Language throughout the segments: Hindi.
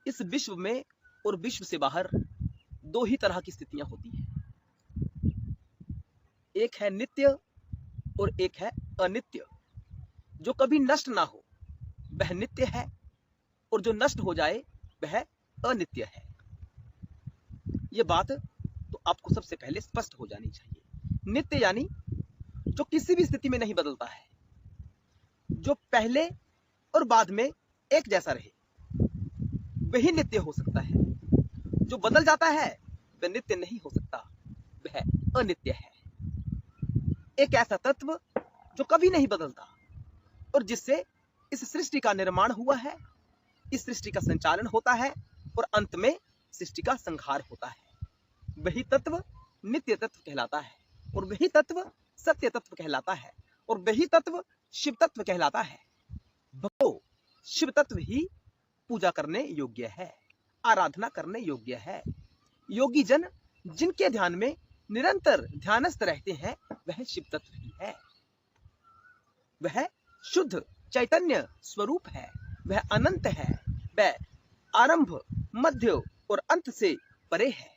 इस विश्व में और विश्व से बाहर दो ही तरह की स्थितियां होती हैं। एक है नित्य और एक है अनित्य। जो कभी नष्ट ना हो वह नित्य है, और जो नष्ट हो जाए वह अनित्य है। यह बात तो आपको सबसे पहले स्पष्ट हो जानी चाहिए। नित्य यानी जो किसी भी स्थिति में नहीं बदलता है, जो पहले और बाद में एक जैसा रहे, वही नित्य हो सकता है। जो बदल जाता है वह नित्य नहीं हो सकता, वह अनित्य है। एक ऐसा तत्व जो कभी नहीं बदलता और जिससे इस सृष्टि का निर्माण हुआ है, इस सृष्टि का संचालन होता है और अंत में सृष्टि का संहार होता है, वही तत्व नित्य तत्व कहलाता है, और वही तत्व सत्य तत्व कहलाता है, और वही तत्व शिव तत्व कहलाता है। भक्तों, शिव तत्व ही पूजा करने योग्य है, आराधना करने योग्य है। योगी जन जिनके ध्यान में निरंतर ध्यानस्थ रहते हैं वह शिव तत्व ही है। वह शुद्ध चैतन्य स्वरूप है, वह अनंत है, वह आरंभ मध्य और अंत से परे है।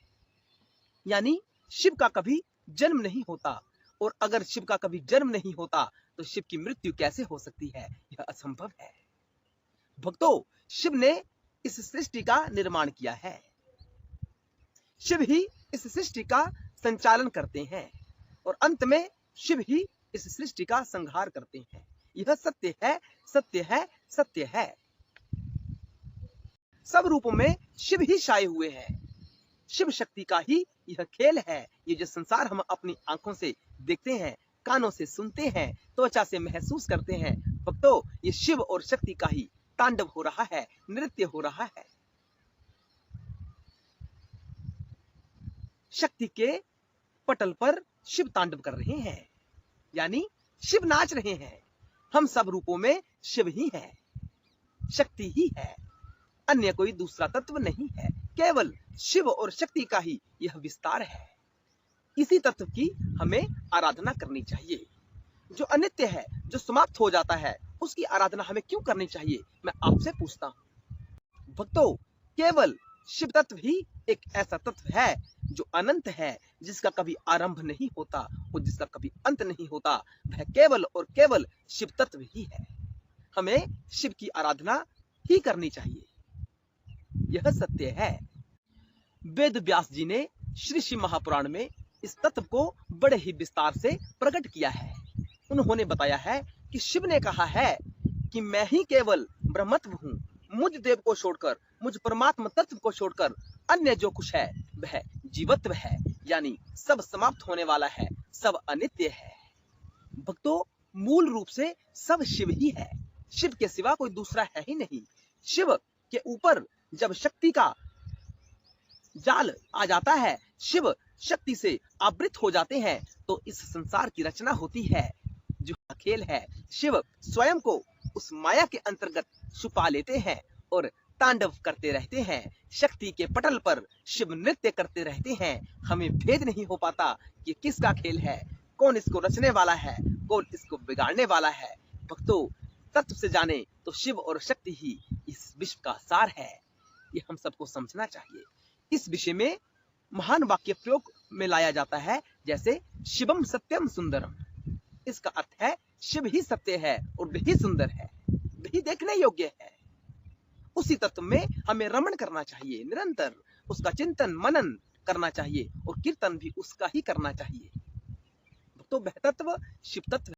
यानी शिव का कभी जन्म नहीं होता, और अगर शिव का कभी जन्म नहीं होता तो शिव की मृत्यु कैसे हो सकती है? यह असंभव है। भक्तों, शिव ने इस सृष्टि का निर्माण किया है, शिव ही इस सृष्टि का संचालन करते हैं, और अंत में शिव ही इस सृष्टि का संहार करते हैं। यह सत्य है, सत्य है, सत्य है। सब रूपों में शिव ही छाए हुए हैं। शिव शक्ति का ही यह खेल है। ये जो संसार हम अपनी आंखों से देखते हैं, कानों से सुनते हैं, त्वचा से महसूस करते हैं, भक्तों, ये शिव और शक्ति का ही तांडव हो रहा है, नृत्य हो रहा है। शक्ति के पटल पर शिव तांडव कर रहे हैं, यानी शिव नाच रहे हैं। हम सब रूपों में शिव ही है, शक्ति ही है, अन्य कोई दूसरा तत्व नहीं है। केवल शिव और शक्ति का ही यह विस्तार है। इसी तत्व की हमें आराधना करनी चाहिए। जो अनित्य है, जो समाप्त हो जाता है, उसकी आराधना हमें क्यों करनी चाहिए? मैं आपसे पूछता हूं। भक्तों, केवल शिव तत्व ही एक ऐसा तत्व है जो अनंत है, जिसका कभी आरंभ नहीं होता और जिसका कभी अंत नहीं होता। वह केवल और केवल शिव तत्व ही है। हमें शिव की आराधना ही करनी चाहिए, यह सत्य है। वेद व्यास जी ने श्री शिव महापुराण में इस तत्व को बड़े ही विस्तार से प्रकट किया है। उन्होंने बताया है कि शिव ने कहा है कि मैं ही केवल ब्रह्मत्व हूं, मुझ देव को छोड़कर, मुझ परमात्मा तत्व को छोड़कर अन्य जो कुछ है वह जीवत्व है, यानी सब समाप्त होने वाला है, सब अनित्य है। भक्तों, मूल रूप से सब शिव ही है, शिव के सिवा कोई दूसरा है ही नहीं। शिव के ऊपर जब शक्ति का जाल आ जाता है, शिव शक्ति से आवृत हो जाते हैं, तो इस संसार की रचना होती है, जो खेल है। शिव स्वयं को उस माया के अंतर्गत छुपा लेते हैं और तांडव करते रहते हैं। शक्ति के पटल पर शिव नृत्य करते रहते हैं। हमें भेद नहीं हो पाता कि किसका खेल है, कौन इसको रचने वाला है, कौन इसको बिगाड़ने वाला है। भक्तों, तत्व से जाने तो शिव और शक्ति ही इस विश्व का सार है, ये हम सबको समझना चाहिए। इस विषय में महान वाक्य प्रयोग में लाया जाता है, जैसे शिवम सत्यम सुंदरम। इसका अर्थ है शिव ही सत्य है और वही सुंदर है, वही देखने योग्य है। उसी तत्व में हमें रमण करना चाहिए, निरंतर उसका चिंतन मनन करना चाहिए और कीर्तन भी उसका ही करना चाहिए। तो वह तत्व शिव तत्व